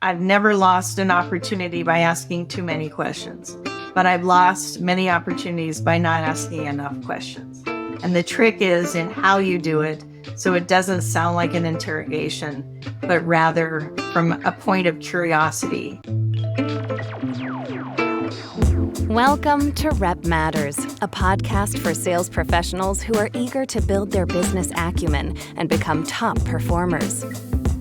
I've never lost an opportunity by asking too many questions, but I've lost many opportunities by not asking enough questions. And the trick is in how you do it, so it doesn't sound like an interrogation, but rather from a point of curiosity. Welcome to Rep Matters, a podcast for sales professionals who are eager to build their business acumen and become top performers.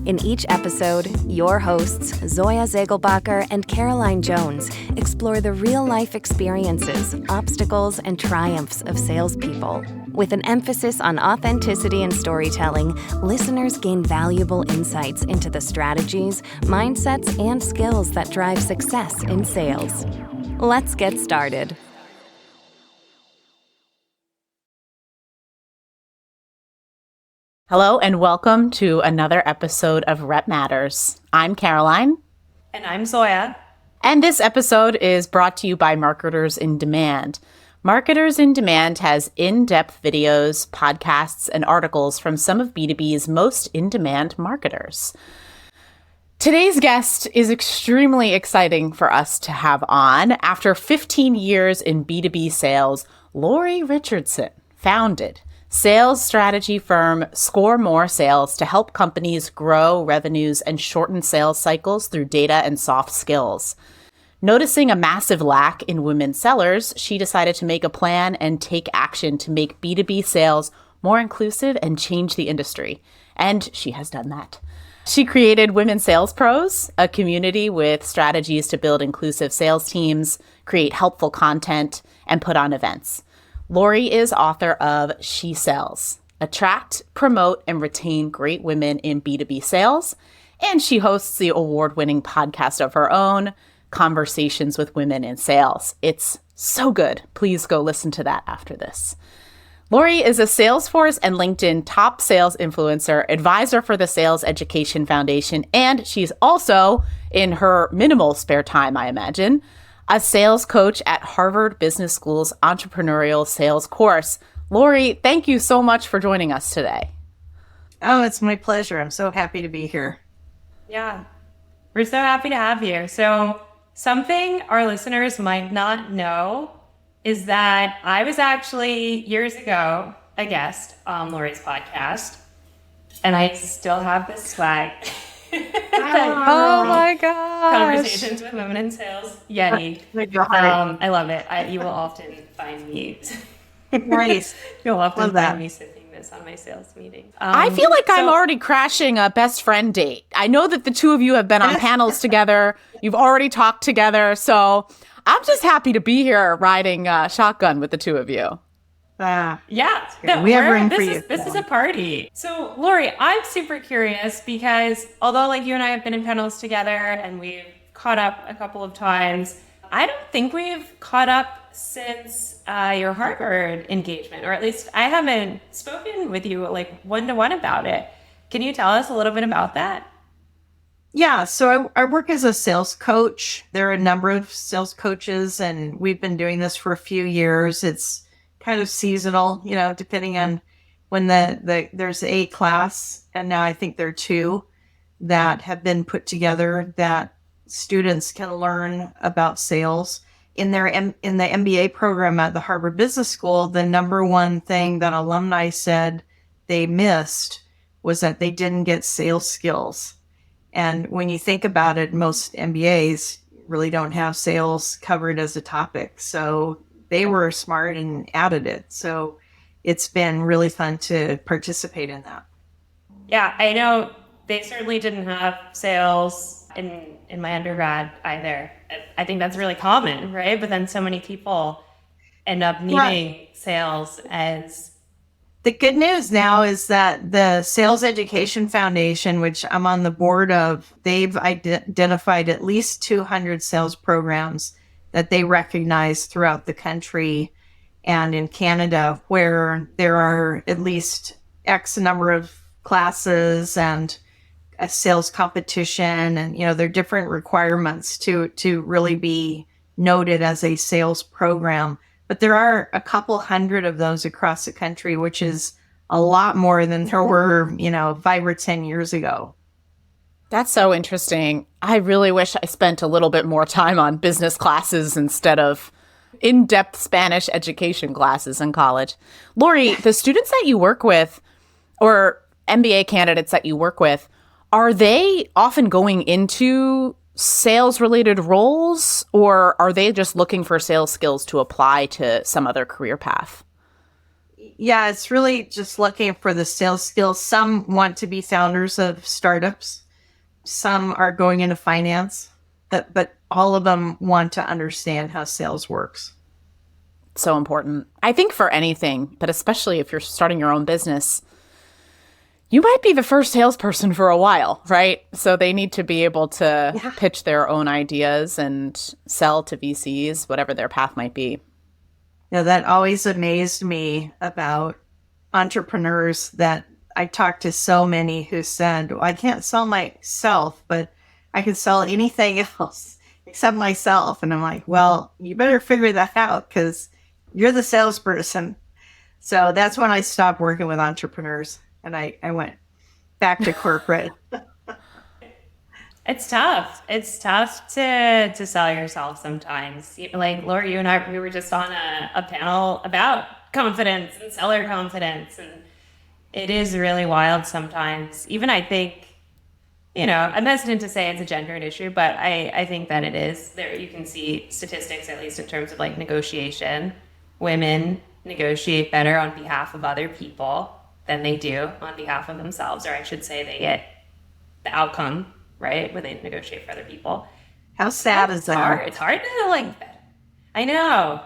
In each episode, your hosts, Zoya Segelbacher and Caroline Jones, explore the real-life experiences, obstacles, and triumphs of salespeople. With an emphasis on authenticity and storytelling, listeners gain valuable insights into the strategies, mindsets, and skills that drive success in sales. Let's get started. Hello and welcome to another episode of Rep Matters. I'm Caroline. And I'm Zoya. And this episode is brought to you by Marketers in Demand. Marketers in Demand has in-depth videos, podcasts, and articles from some of B2B's most in-demand marketers. Today's guest is extremely exciting for us to have on. After 15 years in B2B sales, Lori Richardson founded sales strategy firm Score More Sales to help companies grow revenues and shorten sales cycles through data and soft skills. Noticing a massive lack in women sellers, she decided to make a plan and take action to make B2B sales more inclusive and change the industry. And she has done that. She created Women Sales Pros, a community with strategies to build inclusive sales teams, create helpful content, and put on events. Lori is author of She Sells, Attract, Promote, and Retain Great Women in B2B Sales, and she hosts the award-winning podcast of her own, Conversations with Women in Sales. It's so good. Please go listen to that after this. Lori is a Salesforce and LinkedIn top sales influencer, advisor for the Sales Education Foundation, and she's also, in her minimal spare time, I imagine, a sales coach at Harvard Business School's Entrepreneurial Sales course. Lori, thank you so much for joining us today. Oh, it's my pleasure. I'm so happy to be here. Yeah, we're so happy to have you. So something our listeners might not know is that I was actually years ago a guest on Lori's podcast, and I still have this swag. Oh my gosh. Conversations with Women in Sales Yeti. I love it. You will often find me. Nice. You'll often Love that. find me sipping this on my sales meeting. I feel like I'm already crashing a best friend date. I know that the two of you have been on panels together. You've already talked together. So I'm just happy to be here riding shotgun with the two of you. Yeah, we have room for you. This is a party. So, Lori, I'm super curious because although like you and I have been in panels together and we've caught up a couple of times, I don't think we've caught up since your Harvard engagement, or at least I haven't spoken with you like one-to-one about it. Can you tell us a little bit about that? Yeah, so I work as a sales coach. There are a number of sales coaches, and we've been doing this for a few years. It's kind of seasonal, depending on when there's a class, and now I think there are two that have been put together that students can learn about sales. In the MBA program at the Harvard Business School, the number one thing that alumni said they missed was that they didn't get sales skills. And when you think about it, most MBAs really don't have sales covered as a topic. So they were smart and added it. So it's been really fun to participate in that. Yeah, I know they certainly didn't have sales in my undergrad either. I think that's really common, right? But then so many people end up needing sales as... The good news now is that the Sales Education Foundation, which I'm on the board of, they've identified at least 200 sales programs that they recognize throughout the country and in Canada, where there are at least X number of classes and a sales competition. And, there are different requirements to really be noted as a sales program. But there are a couple hundred of those across the country, which is a lot more than there were, 5 or 10 years ago. That's so interesting. I really wish I spent a little bit more time on business classes instead of in-depth Spanish education classes in college. Lori, the students that you work with or MBA candidates that you work with, are they often going into sales-related roles, or are they just looking for sales skills to apply to some other career path? Yeah, it's really just looking for the sales skills. Some want to be founders of startups. Some are going into finance, but all of them want to understand how sales works. So important. I think for anything, but especially if you're starting your own business, you might be the first salesperson for a while, right? So they need to be able to pitch their own ideas and sell to VCs, whatever their path might be. That always amazed me about entrepreneurs, that I talked to so many who said, well, I can't sell myself, but I can sell anything else except myself. And I'm like, well, you better figure that out because you're the salesperson. So that's when I stopped working with entrepreneurs and I went back to corporate. It's tough. It's tough to sell yourself sometimes. Like Laura, you and I, we were just on a panel about confidence and seller confidence. And it is really wild sometimes. Even I think, I'm hesitant to say it's a gendered issue, but I think that it is. There you can see statistics, at least in terms of like negotiation. Women negotiate better on behalf of other people than they do on behalf of themselves, or I should say they get the outcome, right, when they negotiate for other people. How sad is that? It's hard to I know.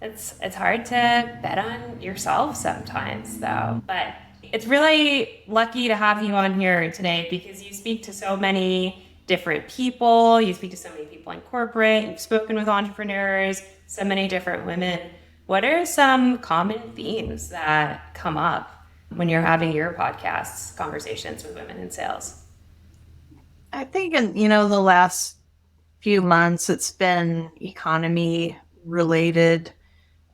It's hard to bet on yourself sometimes though, but it's really lucky to have you on here today because you speak to so many different people. You speak to so many people in corporate. You've spoken with entrepreneurs, so many different women. What are some common themes that come up when you're having your podcasts, conversations with women in sales? I think in, the last few months, it's been economy related.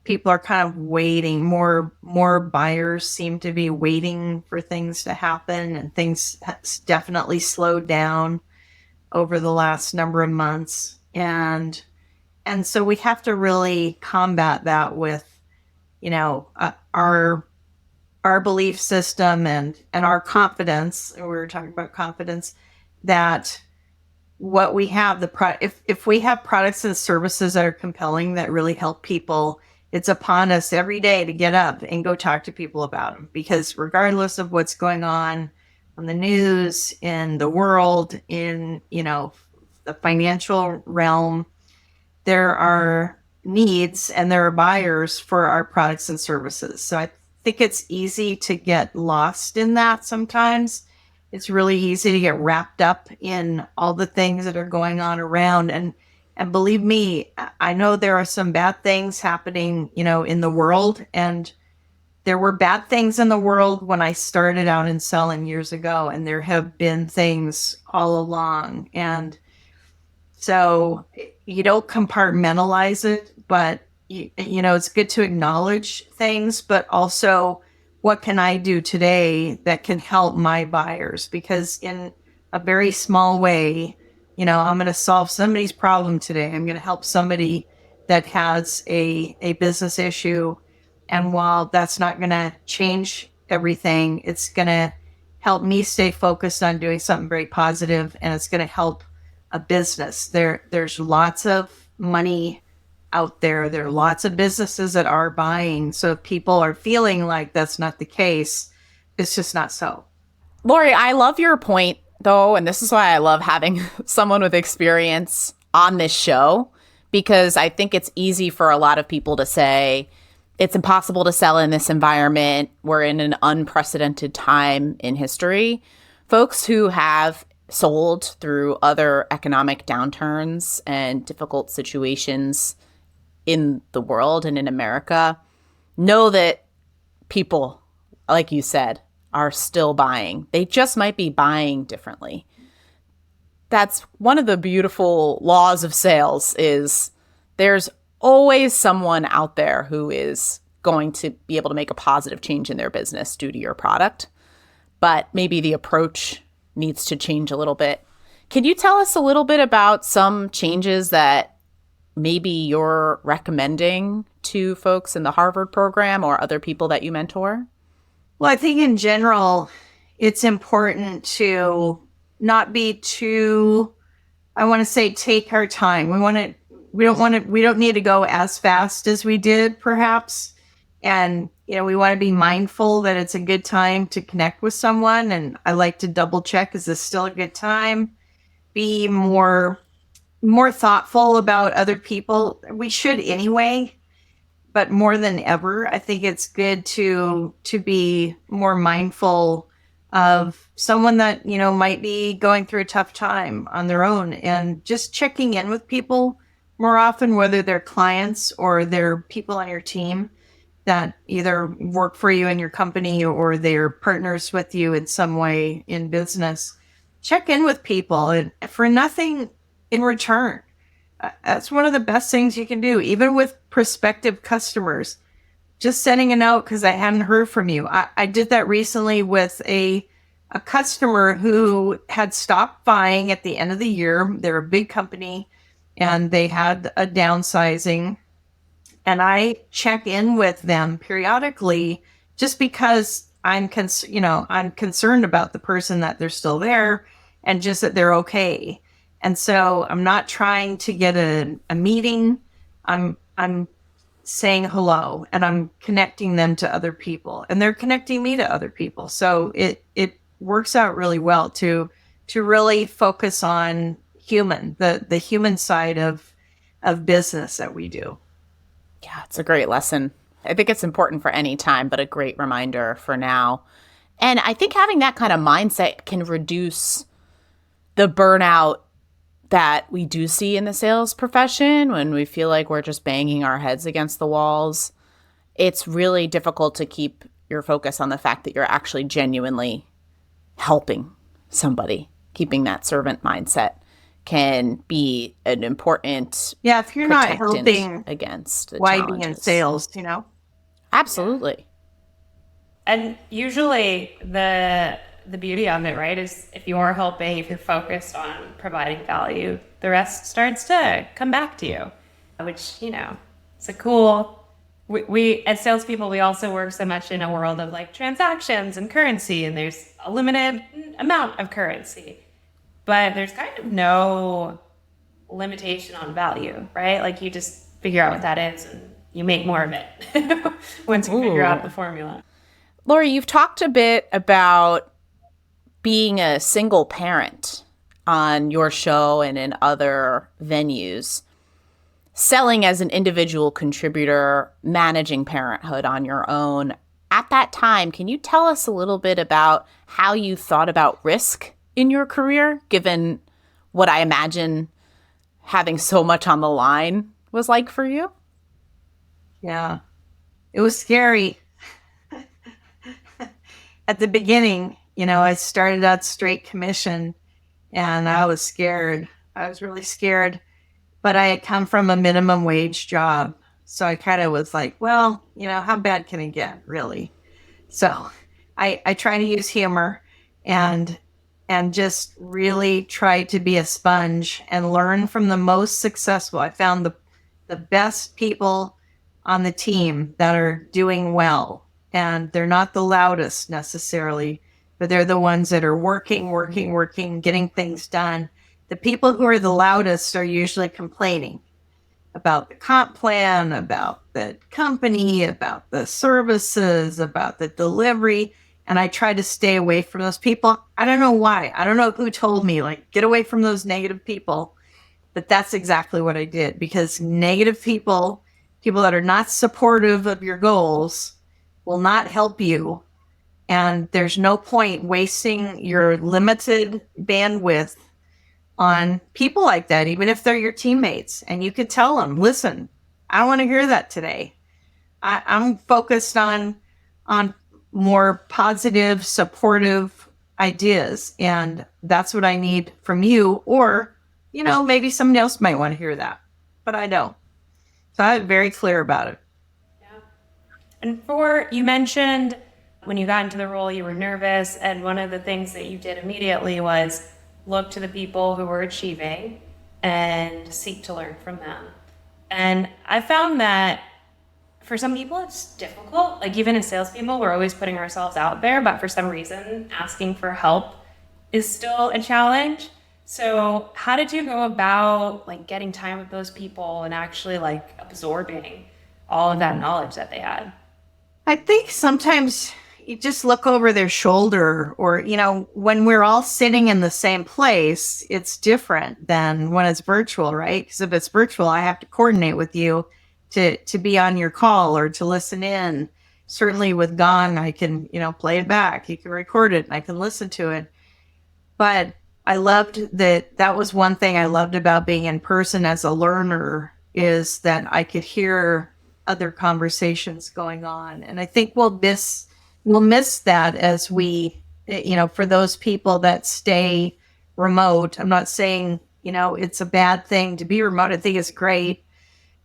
People are kind of waiting. More buyers seem to be waiting for things to happen, and things definitely slowed down over the last number of months. And so we have to really combat that with, our belief system and our confidence. We were talking about confidence, that what we have, if we have products and services that are compelling, that really help people, it's upon us every day to get up and go talk to people about them. Because regardless of what's going on the news, in the world, in, the financial realm, there are needs and there are buyers for our products and services. So I think it's easy to get lost in that sometimes. It's really easy to get wrapped up in all the things that are going on around. And believe me, I know there are some bad things happening, in the world. And there were bad things in the world when I started out in selling years ago. And there have been things all along. And so you don't compartmentalize it, but it's good to acknowledge things, but also what can I do today that can help my buyers? Because in a very small way, I'm going to solve somebody's problem today. I'm going to help somebody that has a business issue. And while that's not going to change everything, it's going to help me stay focused on doing something very positive, and it's going to help a business. There's lots of money out there. There are lots of businesses that are buying. So if people are feeling like that's not the case, it's just not so. Lori, I love your point, though, and this is why I love having someone with experience on this show, because I think it's easy for a lot of people to say, it's impossible to sell in this environment. We're in an unprecedented time in history. Folks who have sold through other economic downturns and difficult situations in the world and in America know that people, like you said, are still buying. They just might be buying differently. That's one of the beautiful laws of sales, is there's always someone out there who is going to be able to make a positive change in their business due to your product. But maybe the approach needs to change a little bit. Can you tell us a little bit about some changes that maybe you're recommending to folks in the Harvard program or other people that you mentor? Well, I think in general, it's important to not be too, I want to say, take our time. We don't need to go as fast as we did, perhaps. And, we want to be mindful that it's a good time to connect with someone. And I like to double check, is this still a good time? Be more thoughtful about other people. We should anyway, but more than ever, I think it's good to be more mindful of someone that, might be going through a tough time on their own, and just checking in with people more often, whether they're clients or they're people on your team that either work for you in your company or they're partners with you in some way in business. Check in with people, and for nothing in return. That's one of the best things you can do, even with prospective customers. Just sending a note because I hadn't heard from you. I did that recently with a customer who had stopped buying at the end of the year. They're a big company and they had a downsizing. And I check in with them periodically just because I'm concerned about the person, that they're still there and just that they're okay. And so I'm not trying to get a meeting. I'm saying hello, and I'm connecting them to other people, and they're connecting me to other people. So it works out really well to really focus on the human side of business that we do. Yeah, it's a great lesson. I think it's important for any time, but a great reminder for now. And I think having that kind of mindset can reduce the burnout that we do see in the sales profession when we feel like we're just banging our heads against the walls. It's really difficult to keep your focus on the fact that you're actually genuinely helping somebody. Keeping that servant mindset can be an important if you're not helping against the why challenges. be in sales, Absolutely. And usually the beauty of it, right, is if you're helping, if you're focused on providing value, the rest starts to come back to you, which, it's a cool, we as salespeople, we also work so much in a world of like transactions and currency, and there's a limited amount of currency, but there's kind of no limitation on value, right? Like you just figure out what that is and you make more of it once you figure out the formula. Lori, you've talked a bit about being a single parent on your show and in other venues, selling as an individual contributor, managing parenthood on your own. At that time, can you tell us a little bit about how you thought about risk in your career, given what I imagine having so much on the line was like for you? Yeah, it was scary. At the beginning, I started out straight commission and I was scared. I was really scared, but I had come from a minimum wage job. So I kind of was like, well, how bad can it get, really? So I try to use humor and just really try to be a sponge and learn from the most successful. I found the best people on the team that are doing well. And they're not the loudest necessarily, but they're the ones that are working, getting things done. The people who are the loudest are usually complaining about the comp plan, about the company, about the services, about the delivery. And I try to stay away from those people. I don't know why. I don't know who told me, like, get away from those negative people. But that's exactly what I did, because negative people that are not supportive of your goals, will not help you. And there's no point wasting your limited bandwidth on people like that, even if they're your teammates. And you could tell them, listen, I don't want to hear that today. I'm focused on more positive, supportive ideas. And that's what I need from you. Or, maybe someone else might want to hear that, but I don't. So I'm very clear about it. And you mentioned when you got into the role, you were nervous. And one of the things that you did immediately was look to the people who were achieving and seek to learn from them. And I found that for some people it's difficult. Like even as salespeople, we're always putting ourselves out there, but for some reason, asking for help is still a challenge. So how did you go about like getting time with those people and actually like absorbing all of that knowledge that they had? I think sometimes you just look over their shoulder, or, when we're all sitting in the same place, it's different than when it's virtual, right? Because if it's virtual, I have to coordinate with you to be on your call or to listen in. Certainly with Gong, I can, play it back. You can record it and I can listen to it. But I loved that was one thing I loved about being in person as a learner, is that I could hear other conversations going on. And I think we'll miss that as we, for those people that stay remote. I'm not saying, it's a bad thing to be remote. I think it's great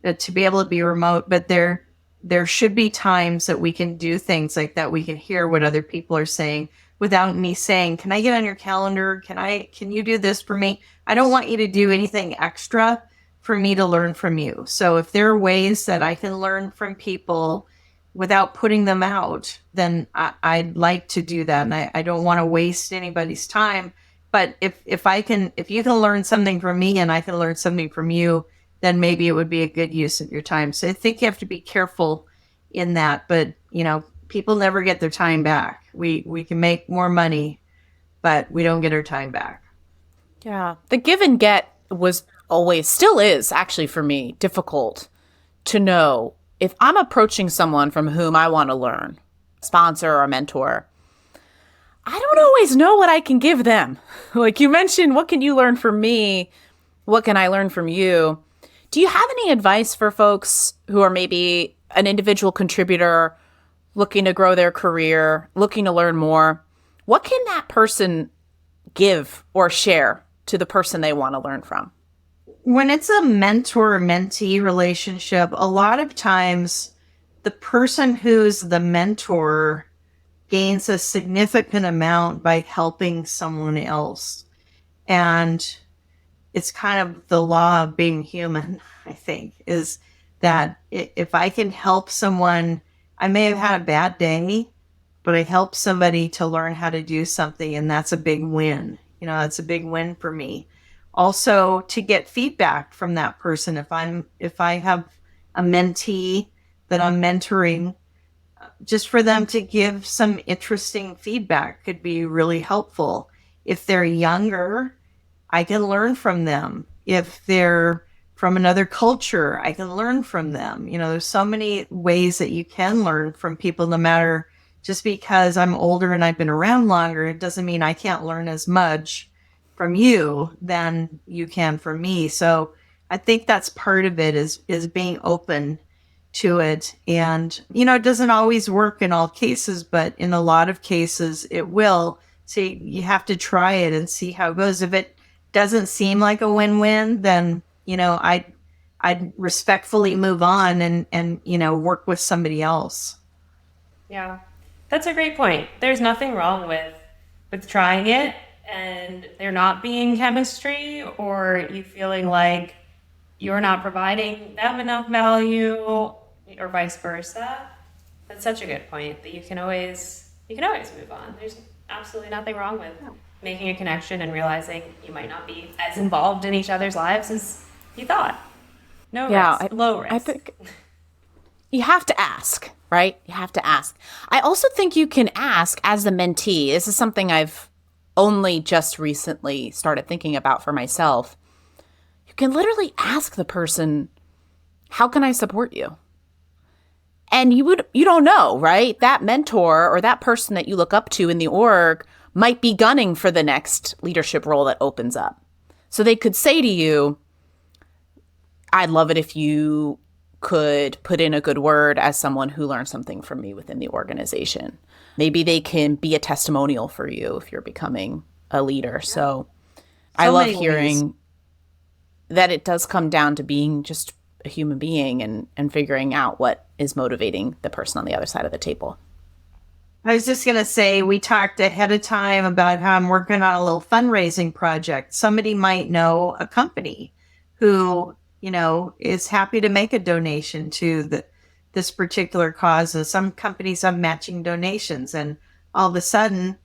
to be able to be remote, but there should be times that we can do things like that. We can hear what other people are saying without me saying, can I get on your calendar? Can you do this for me? I don't want you to do anything extra for me to learn from you. So if there are ways that I can learn from people without putting them out, then I'd like to do that. And I don't want to waste anybody's time. But if you can learn something from me and I can learn something from you, then maybe it would be a good use of your time. So I think you have to be careful in that. But, people never get their time back. We can make more money, but we don't get our time back. Yeah. The give and get still is actually for me difficult to know if I'm approaching someone from whom I want to learn, sponsor or mentor. I don't always know what I can give them. Like you mentioned, what can you learn from me? What can I learn from you? Do you have any advice for folks who are maybe an individual contributor looking to grow their career, looking to learn more? What can that person give or share to the person they want to learn from? When it's a mentor-mentee relationship, a lot of times the person who's the mentor gains a significant amount by helping someone else. And it's kind of the law of being human, I think, is that if I can help someone, I may have had a bad day, but I help somebody to learn how to do something, and that's a big win. That's a big win for me. Also, to get feedback from that person. If I have a mentee that I'm mentoring, just for them to give some interesting feedback could be really helpful. If they're younger, I can learn from them. If they're from another culture, I can learn from them. There's so many ways that you can learn from people, no matter, just because I'm older and I've been around longer, it doesn't mean I can't learn as much from you than you can from me. So I think that's part of it is being open to it. And, it doesn't always work in all cases, but in a lot of cases it will. So you have to try it and see how it goes. If it doesn't seem like a win-win, then, I'd respectfully move on and work with somebody else. Yeah, that's a great point. There's nothing wrong with trying it and there not being chemistry, or you feeling like you're not providing them enough value, or vice versa. That's such a good point that you can always move on. There's absolutely nothing wrong with making a connection and realizing you might not be as involved in each other's lives as you thought. No risk, low risk. I think you have to ask, right? You have to ask. I also think you can ask as the mentee. This is something I've only just recently started thinking about for myself. You can literally ask the person, how can I support you? And you don't know, right? That mentor or that person that you look up to in the org might be gunning for the next leadership role that opens up. So they could say to you, I'd love it if you could put in a good word as someone who learned something from me within the organization. Maybe they can be a testimonial for you if you're becoming a leader. So I love hearing that it does come down to being just a human being and figuring out what is motivating the person on the other side of the table. I was just going to say, we talked ahead of time about how I'm working on a little fundraising project. Somebody might know a company who, is happy to make a donation to this particular cause. And some companies have matching donations. And all of a sudden,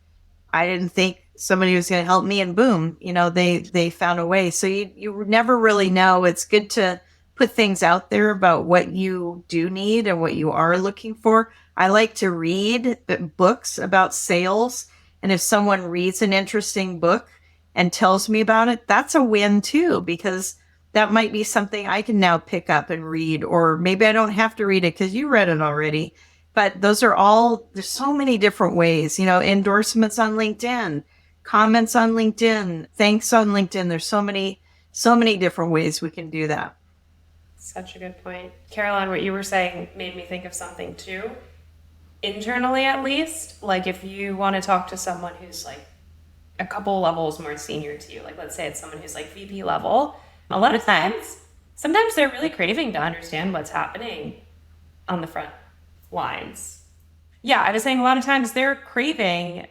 I didn't think somebody was going to help me, and boom, they found a way. So you never really know. It's good to put things out there about what you do need and what you are looking for. I like to read books about sales. And if someone reads an interesting book and tells me about it, that's a win too, because that might be something I can now pick up and read, or maybe I don't have to read it because you read it already. But there's so many different ways, endorsements on LinkedIn, comments on LinkedIn, thanks on LinkedIn. There's so many different ways we can do that. Such a good point. Caroline, what you were saying made me think of something too. Internally, at least, like if you want to talk to someone who's like a couple levels more senior to you, like let's say it's someone who's like VP level, a lot of times, sometimes they're really craving to understand what's happening on the front lines. Yeah, I was saying a lot of times they're craving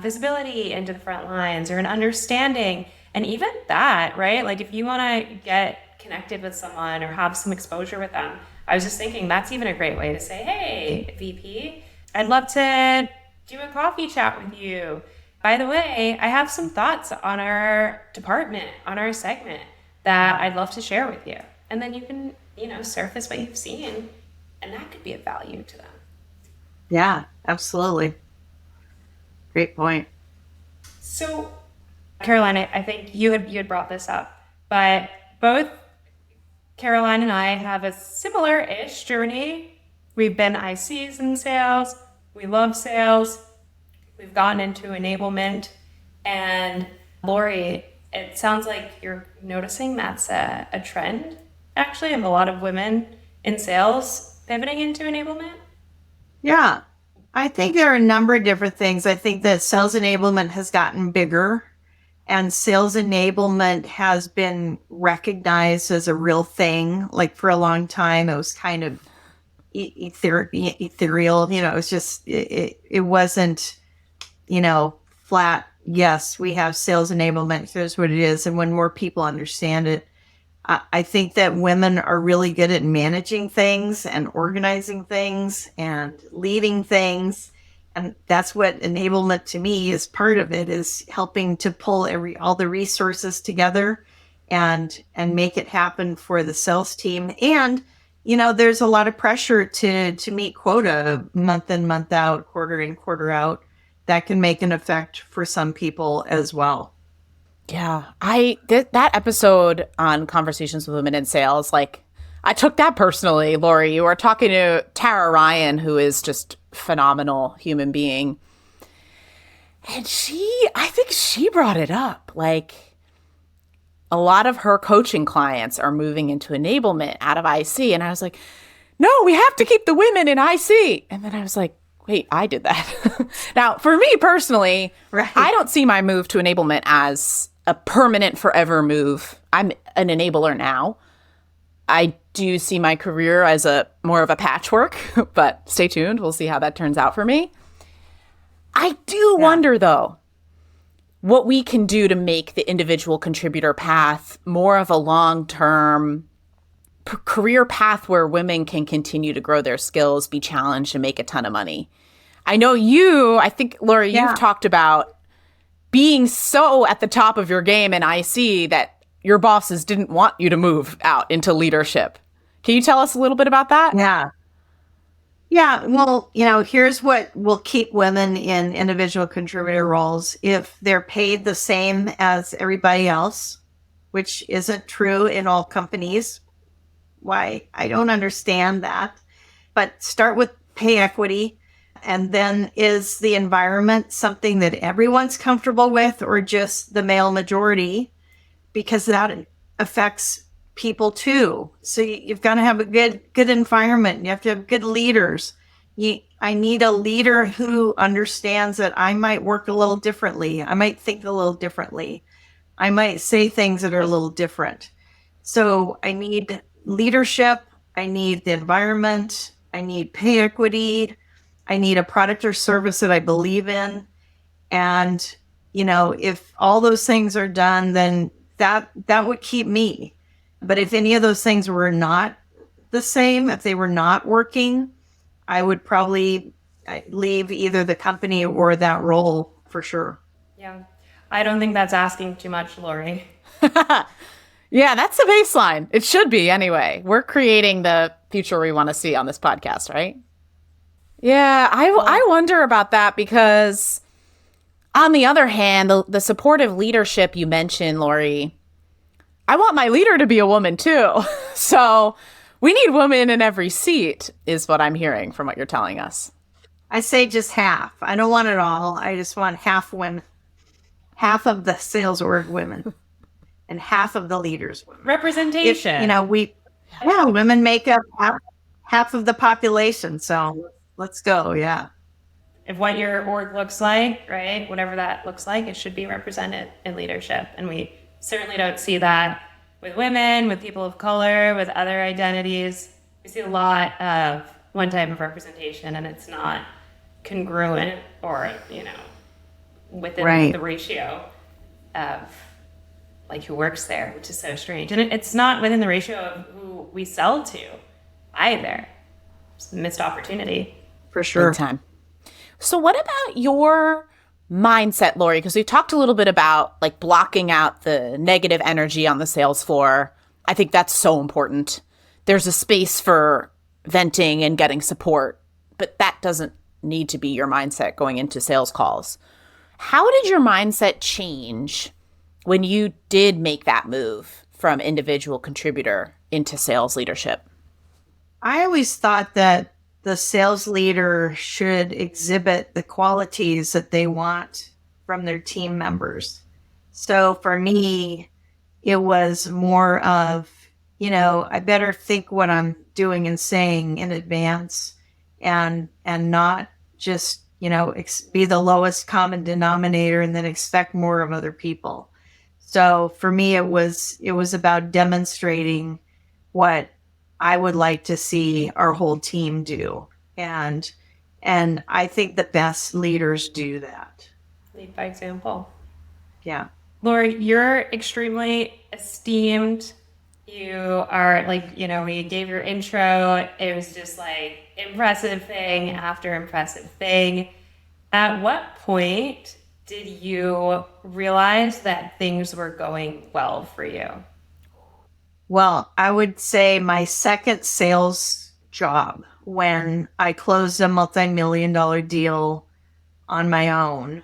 visibility into the front lines or an understanding. And even that, right? Like if you want to get connected with someone or have some exposure with them, I was just thinking that's even a great way to say, hey, VP, I'd love to do a coffee chat with you. By the way, I have some thoughts on our department, on our segment that I'd love to share with you. And then you can, surface what you've seen, and that could be of value to them. Yeah, absolutely. Great point. So, Caroline, I think you had brought this up, but both Caroline and I have a similar-ish journey. We've been ICs in sales. We love sales. We've gotten into enablement. And Lori, it sounds like you're noticing that's a trend, actually, of a lot of women in sales pivoting into enablement. Yeah, I think there are a number of different things. I think that sales enablement has gotten bigger, and sales enablement has been recognized as a real thing. Like for a long time, it was kind of ethereal. It was just, it wasn't, flat. Yes, we have sales enablement. Here's what it is. And when more people understand it, I think that women are really good at managing things and organizing things and leading things. And that's what enablement to me is part of it, is helping to pull all the resources together and make it happen for the sales team. And, there's a lot of pressure to meet quota month in, month out, quarter in, quarter out. That can make an effect for some people as well. Yeah, that episode on conversations with women in sales, like I took that personally. Lori, you were talking to Tara Ryan, who is just phenomenal human being. And I think she brought it up. Like a lot of her coaching clients are moving into enablement out of IC. And I was like, no, we have to keep the women in IC. And then I was like, wait, I did that. Now, for me personally, right. I don't see my move to enablement as a permanent forever move. I'm an enabler now. I do see my career as more of a patchwork, but stay tuned. We'll see how that turns out for me. I do wonder, though, what we can do to make the individual contributor path more of a long-term career path where women can continue to grow their skills, be challenged, and make a ton of money. I know I think, Lori, you've talked about being so at the top of your game in IC that your bosses didn't want you to move out into leadership. Can you tell us a little bit about that? Yeah. Yeah. Well, here's what will keep women in individual contributor roles. If they're paid the same as everybody else, which isn't true in all companies. Why? I don't understand that. But start with pay equity. And then, is the environment something that everyone's comfortable with, or just the male majority? Because that affects people too. So you've got to have a good environment. You have to have good leaders. I need a leader who understands that I might work a little differently. I might think a little differently. I might say things that are a little different. So I need leadership. I need the environment. I need pay equity. I need a product or service that I believe in. And, if all those things are done, then that would keep me. But if any of those things were not the same, if they were not working, I would probably leave either the company or that role for sure. Yeah. I don't think that's asking too much, Lori. Yeah, that's the baseline. It should be anyway. We're creating the future we want to see on this podcast, right? Yeah, I wonder about that because on the other hand, the supportive leadership you mentioned, Lori, I want my leader to be a woman too. So we need women in every seat is what I'm hearing from what you're telling us. I say just half. I don't want it all. I just want half women, half of the sales org women, and half of the leaders women. Representation. Women make up half of the population. So let's go. Yeah. If what your org looks like, right, whatever that looks like, it should be represented in leadership. And we certainly don't see that with women, with people of color, with other identities. We see a lot of one type of representation, and it's not congruent or, within the ratio of like who works there, which is so strange. And it's not within the ratio of who we sell to either. It's a missed opportunity. For sure. Big time. So what about your mindset, Lori? Because we talked a little bit about like blocking out the negative energy on the sales floor. I think that's so important. There's a space for venting and getting support, but that doesn't need to be your mindset going into sales calls. How did your mindset change when you did make that move from individual contributor into sales leadership? I always thought that the sales leader should exhibit the qualities that they want from their team members. So for me, it was more of, I better think what I'm doing and saying in advance and not just, be the lowest common denominator and then expect more of other people. So for me, it was about demonstrating what I would like to see our whole team do. And I think the best leaders do that. Lead by example. Yeah. Lori, you're extremely esteemed. You are we gave your intro. It was just like impressive thing after impressive thing. At what point did you realize that things were going well for you? Well, I would say my second sales job when I closed a multi-million-dollar deal on my own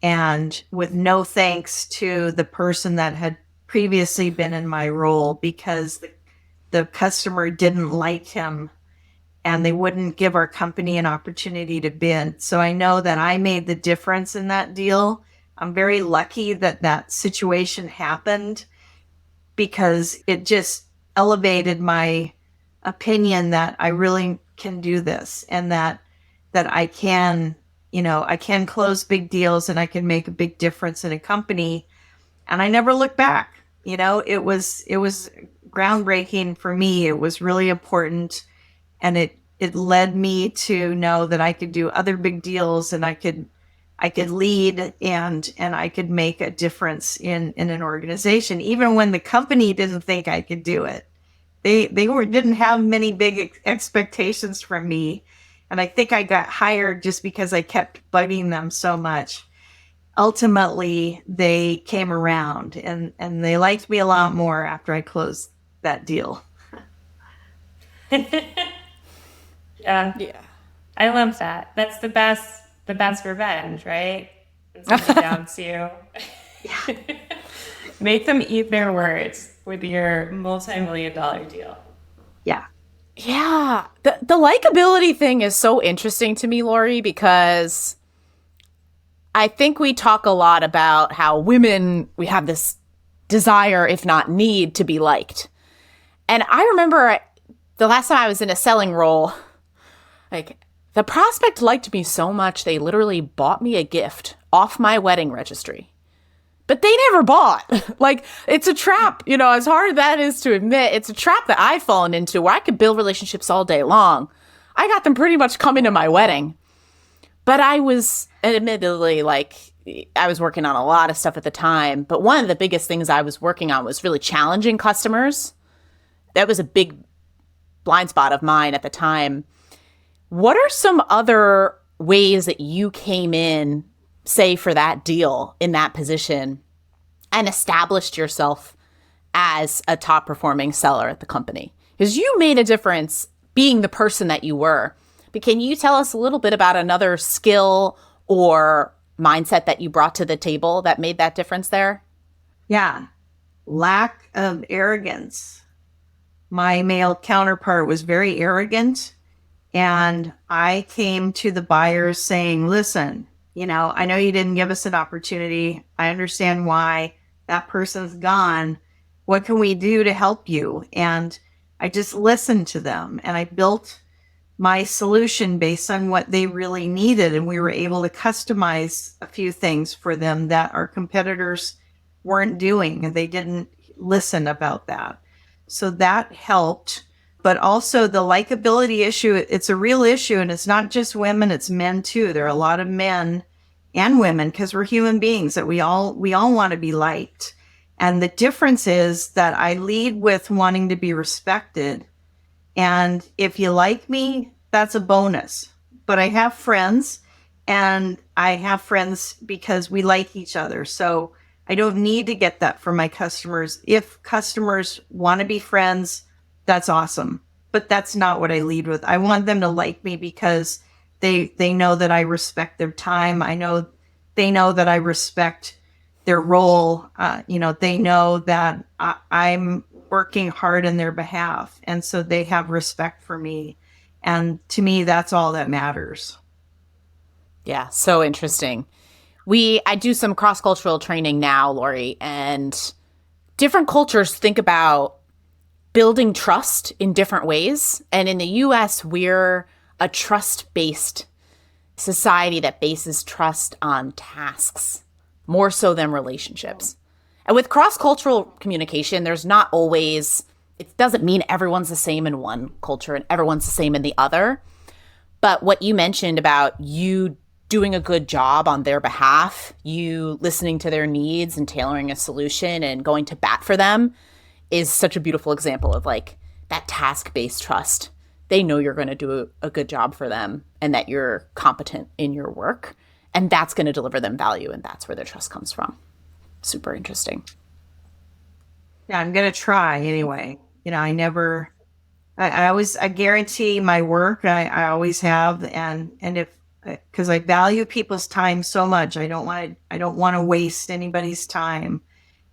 and with no thanks to the person that had previously been in my role because the customer didn't like him and they wouldn't give our company an opportunity to bid. So I know that I made the difference in that deal. I'm very lucky that situation happened because it just elevated my opinion that I really can do this and that I can, I can close big deals and I can make a big difference in a company. And I never looked back. It was groundbreaking for me. It was really important. And it led me to know that I could do other big deals and I could lead and I could make a difference in an organization, even when the company didn't think I could do it. They didn't have many big expectations from me. And I think I got hired just because I kept bugging them so much. Ultimately, they came around and they liked me a lot more after I closed that deal. Yeah. I love that. That's the best revenge, right? When somebody downs you. Yeah. Make them eat their words with your multi-million-dollar deal. Yeah. Yeah. The likability thing is so interesting to me, Lori, because I think we talk a lot about how women, we have this desire, if not need, to be liked. And I remember the last time I was in a selling role, like the prospect liked me so much, they literally bought me a gift off my wedding registry. But they never bought. Like, it's a trap, as hard as that is to admit, it's a trap that I've fallen into where I could build relationships all day long. I got them pretty much coming to my wedding. But I was admittedly I was working on a lot of stuff at the time. But one of the biggest things I was working on was really challenging customers. That was a big blind spot of mine at the time. What are some other ways that you came in, say, for that deal in that position and established yourself as a top performing seller at the company? Because you made a difference being the person that you were. But can you tell us a little bit about another skill or mindset that you brought to the table that made that difference there? Yeah. Lack of arrogance. My male counterpart was very arrogant. And I came to the buyers saying, listen, I know you didn't give us an opportunity. I understand why that person's gone. What can we do to help you? And I just listened to them and I built my solution based on what they really needed. And we were able to customize a few things for them that our competitors weren't doing. And they didn't listen about that. So that helped. But also the likability issue, it's a real issue. And it's not just women, it's men too. There are a lot of men and women, because we're human beings, that we all want to be liked. And the difference is that I lead with wanting to be respected. And if you like me, that's a bonus. But I have friends, and I have friends because we like each other. So I don't need to get that from my customers. If customers want to be friends, that's awesome. But that's not what I lead with. I want them to like me because they know that I respect their time. They know that I respect their role. They know that I'm working hard on their behalf. And so they have respect for me. And to me, that's all that matters. Yeah, so interesting. I do some cross-cultural training now, Lori, and different cultures think about building trust in different ways. And in the US, we're a trust-based society that bases trust on tasks more so than relationships. And with cross-cultural communication, there's not always, it doesn't mean everyone's the same in one culture and everyone's the same in the other. But what you mentioned about you doing a good job on their behalf, you listening to their needs and tailoring a solution and going to bat for them is such a beautiful example of that task-based trust. They know you're going to do a good job for them and that you're competent in your work. And that's going to deliver them value. And that's where their trust comes from. Super interesting. Yeah, I'm going to try anyway. I guarantee my work. I always have. And because I value people's time so much, I don't want to waste anybody's time.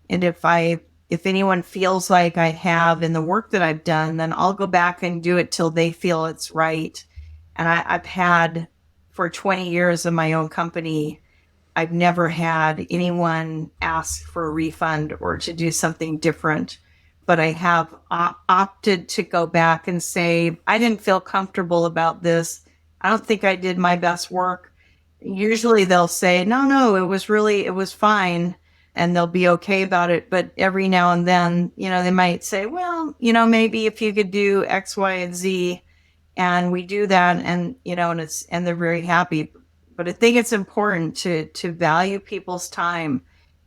And if anyone feels like I have in the work that I've done, then I'll go back and do it till they feel it's right. And I've had, for 20 years of my own company, I've never had anyone ask for a refund or to do something different. But I have opted to go back and say, I didn't feel comfortable about this. I don't think I did my best work. Usually they'll say, no, it was fine. And they'll be okay about it. But every now and then, they might say, well, maybe if you could do X, Y, and Z, and we do that, and they're very happy. But I think it's important to value people's time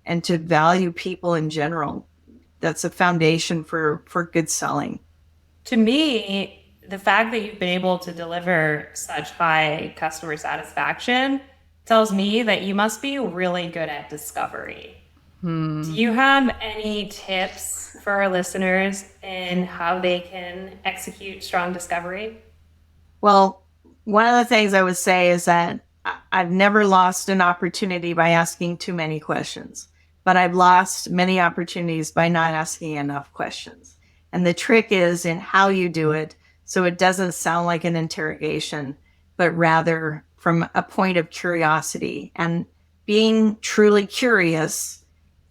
and to value people in general. That's a foundation for good selling. To me, the fact that you've been able to deliver such high customer satisfaction tells me that you must be really good at discovery. Do you have any tips for our listeners in how they can execute strong discovery? Well, one of the things I would say is that I've never lost an opportunity by asking too many questions, but I've lost many opportunities by not asking enough questions. And the trick is in how you do it, so it doesn't sound like an interrogation, but rather from a point of curiosity. And being truly curious,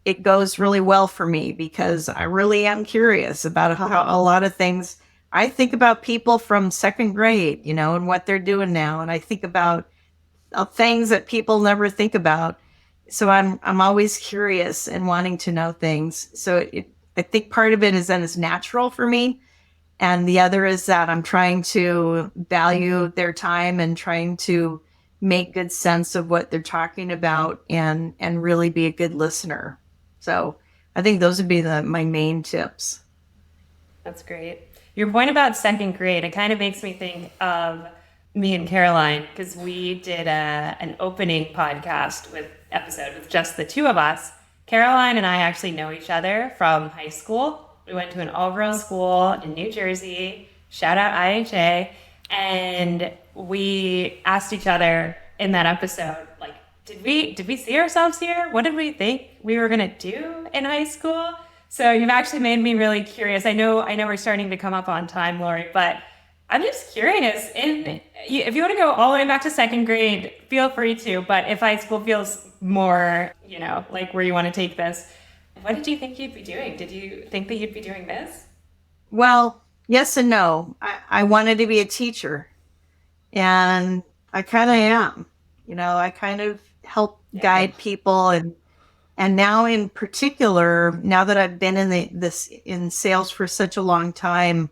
it goes really well for me because I really am curious about how a lot of things. I think about people from second grade, and what they're doing now. And I think about things that people never think about. So I'm always curious and wanting to know things. So I think part of it is that it's natural for me. And the other is that I'm trying to value their time and trying to make good sense of what they're talking about and really be a good listener. So I think those would be my main tips. That's great. Your point about second grade, it kind of makes me think of me and Caroline, because we did an opening podcast episode with just the two of us. Caroline and I actually know each other from high school. We went to an all-girls school in New Jersey. Shout out IHA. And we asked each other in that episode, like, did we see ourselves here? What did we think we were gonna do in high school? So you've actually made me really curious. I know we're starting to come up on time, Lori, but I'm just curious. If you want to go all the way back to second grade, feel free to. But if high school feels more, like where you want to take this, what did you think you'd be doing? Did you think that you'd be doing this? Well, yes and no. I wanted to be a teacher, and I kind of am. I kind of help guide people, and now in particular, now that I've been in sales for such a long time,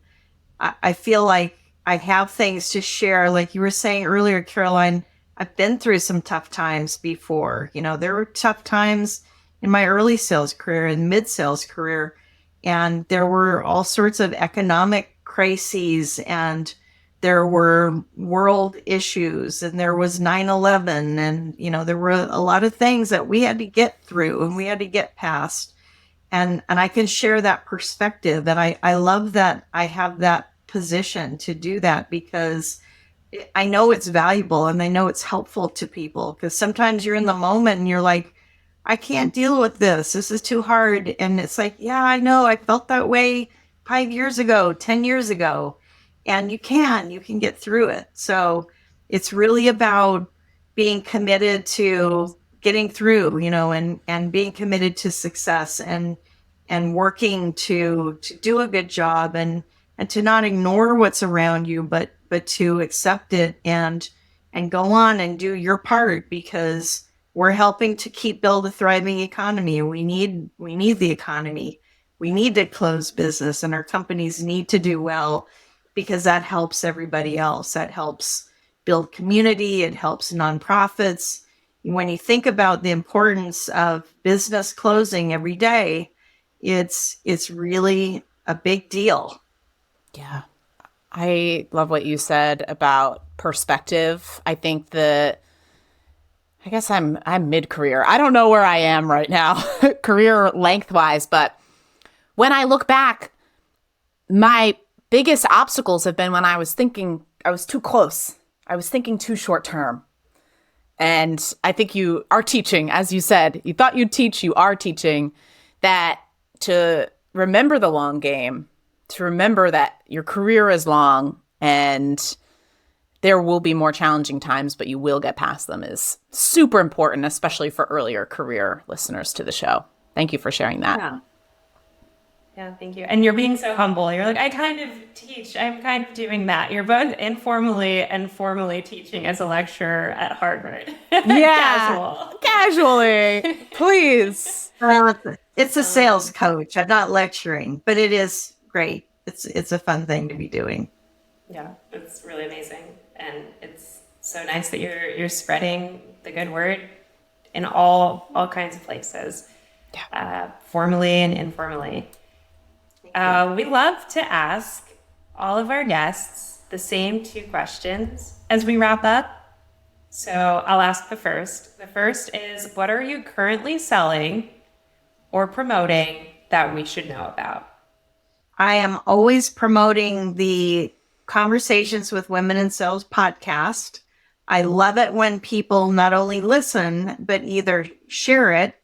I feel like I have things to share. Like you were saying earlier, Caroline, I've been through some tough times before. There were tough times in my early sales career and mid sales career, and there were all sorts of economic crises, and there were world issues, and there was 9/11, and there were a lot of things that we had to get through and we had to get past. And I can share that perspective, and I love that I have that position to do that, because I know it's valuable and I know it's helpful to people, because sometimes you're in the moment and you're like, I can't deal with this. This is too hard. And it's like, yeah, I know. I felt that way 5 years ago, 10 years ago. And you can get through it. So it's really about being committed to getting through, and being committed to success and working to do a good job and to not ignore what's around you, but to accept it and go on and do your part, because we're helping to build a thriving economy. We need the economy. We need to close business, and our companies need to do well, because that helps everybody else. That helps build community. It helps nonprofits. When you think about the importance of business closing every day, it's really a big deal. Yeah. I love what you said about perspective. I think I guess I'm mid-career. I don't know where I am right now, career lengthwise, but when I look back, my biggest obstacles have been when I was thinking I was too close. I was thinking too short term. And I think you are teaching, as you said, you thought you'd teach, you are teaching that to remember the long game, to remember that your career is long and there will be more challenging times, but you will get past them, is super important, especially for earlier career listeners to the show. Thank you for sharing that. Yeah, thank you. And you're being so humble. You're like, I kind of teach. I'm kind of doing that. You're both informally and formally teaching as a lecturer at Harvard. Yeah, casually, please. It's a sales coach. I'm not lecturing, but it is great. It's a fun thing to be doing. Yeah, it's really amazing, and it's so nice that you're spreading the good word in all kinds of places, formally and informally. We love to ask all of our guests the same 2 questions as we wrap up. So I'll ask the first. The first is, what are you currently selling or promoting that we should know about? I am always promoting the Conversations with Women in Sales podcast. I love it when people not only listen, but either share it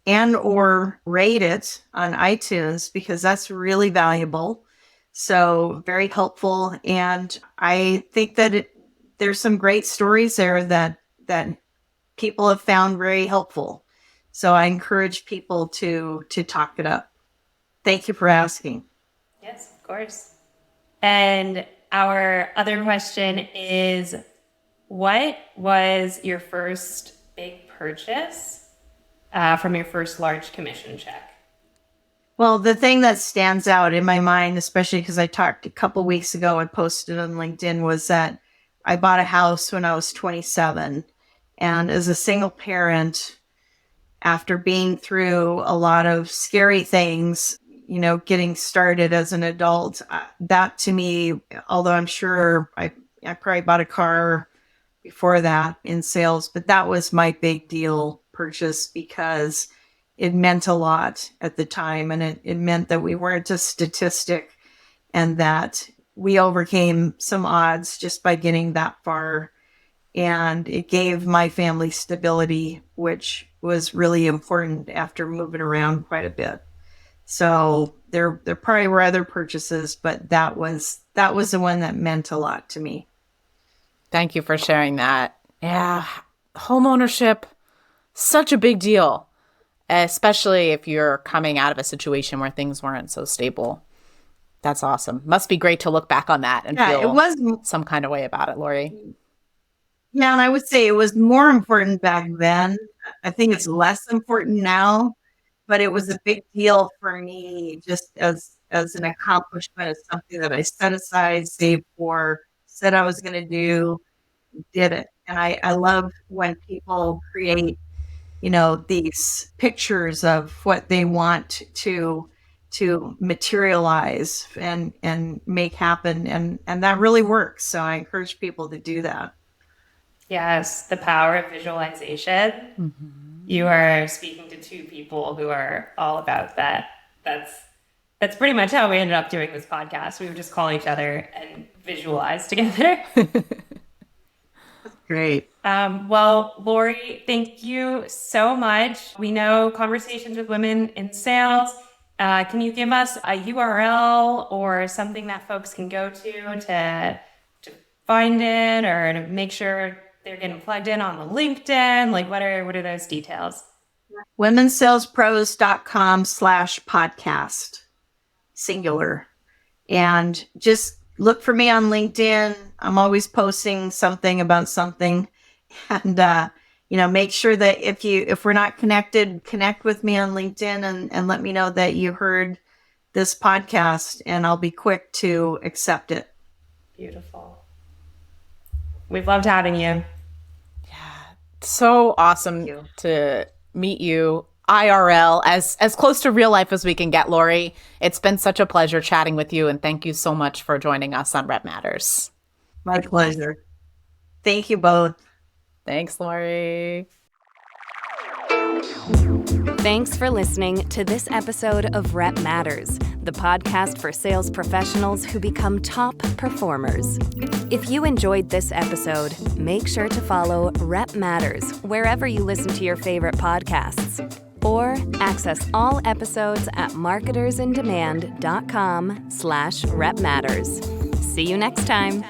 and or rate it on iTunes, because that's really valuable. So very helpful. And I think that there's some great stories there that people have found very helpful. So I encourage people to talk it up. Thank you for asking. Yes, of course. And our other question is, what was your first big purchase from your first large commission check? Well, the thing that stands out in my mind, especially because I talked a couple weeks ago and posted on LinkedIn, was that I bought a house when I was 27. And as a single parent, after being through a lot of scary things, getting started as an adult, that to me, although I'm sure I probably bought a car before that in sales, but that was my big deal purchase because it meant a lot at the time. And it meant that we weren't a statistic and that we overcame some odds just by getting that far. And it gave my family stability, which was really important after moving around quite a bit. So there probably were other purchases, but that was the one that meant a lot to me. Thank you for sharing that. Yeah, home ownership, such a big deal, especially if you're coming out of a situation where things weren't so stable. That's awesome. Must be great to look back on that and feel it was some kind of way about it, Lori. Yeah, and I would say it was more important back then. I think it's less important now, but it was a big deal for me just as an accomplishment, as something that I set aside, saved for, said I was going to do, did it. And I love when people create, these pictures of what they want to materialize and make happen. And that really works. So I encourage people to do that. Yes, the power of visualization. Mm-hmm. You are speaking to two people who are all about that. That's pretty much how we ended up doing this podcast. We would just call each other and visualize together. Great. Well, Lori, thank you so much. We know Conversations with Women in Sales. Can you give us a URL or something that folks can go to find it or to make sure they're getting plugged in on the LinkedIn? Like what are those details? womensalespros.com/podcast, singular. And just look for me on LinkedIn. I'm always posting something about something. And, make sure that if we're not connected, connect with me on LinkedIn and let me know that you heard this podcast and I'll be quick to accept it. Beautiful. We've loved having you. Yeah, so awesome to meet you IRL, as close to real life as we can get, Lori. It's been such a pleasure chatting with you, and thank you so much for joining us on Rep Matters. My pleasure. Thank you both. Thanks, Lori. Thanks for listening to this episode of Rep Matters, the podcast for sales professionals who become top performers. If you enjoyed this episode, make sure to follow Rep Matters wherever you listen to your favorite podcasts, or access all episodes at marketersindemand.com/repmatters. See you next time.